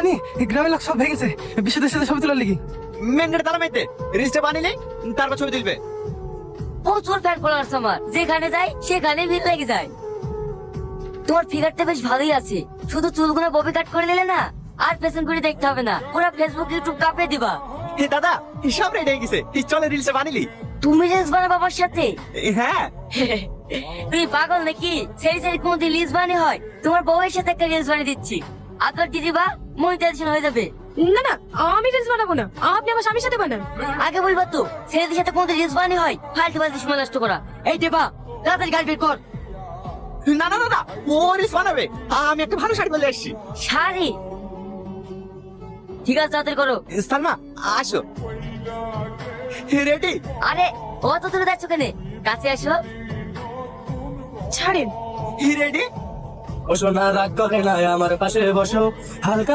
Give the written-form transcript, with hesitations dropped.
জানি গ্রামের লোক সব ভেঙেছে বিশুদের সাথে ছবি তোলার লিগি। মেন গেটে তালা মাইতে রিস্টে বানিলে তারপর ছবি তুলবে। প্রচুর ফ্যান ফলোয়ার্স আমার, যেখানে যাই সেখানে ভিড় লেগে যায়। তোমার ফিগারটা বেশ ভালোই আছে, শুধু চুলগুলো ববি কাট করে নিলে না আর পেছন করে দেখতে হবে না, পুরো ফেসবুক ইউটিউব কাঁপিয়ে দিবা। হে দাদা সব রেডি হয়ে গেছে, চলে রিলসে বানিলি। তুমি রিলস বানাবো বাবার সাথে? হ্যাঁ তুই পাগল নাকি? সেই সেই কোনদিন রিলস বানিয়ে হয়? তোমার বউয়ের সাথে একটা রিলস বানিয়ে দিচ্ছি, আপনার দিদি বা মনিটাইজেশন হয়ে যাবে। না না, আমি রিলস বানাবো না, আপনি আমার স্বামীর সাথে বানান। আগে বলবো তো ছেলেদের সাথে কোনদিন রিলস বানিয়ে হয়? ফালতু ফালতু সময় নষ্ট করা। এই দেবা তাড়াতাড়ি গাড়ি বের কর। না না দাদা, ও রিলস বানাবে। আমি একটা ভালো শাড়ি বলে আসছি। শাড়ি? ঠিক আছে তাড়াতাড়ি করো। সালমা আসো। রেডি? আরে অত দূরে যাচ্ছ কেন, কাছে আসো। ছাড়েন। রেডি? বসো না, রাগ করে না, আমার পাশে বসো, হালকা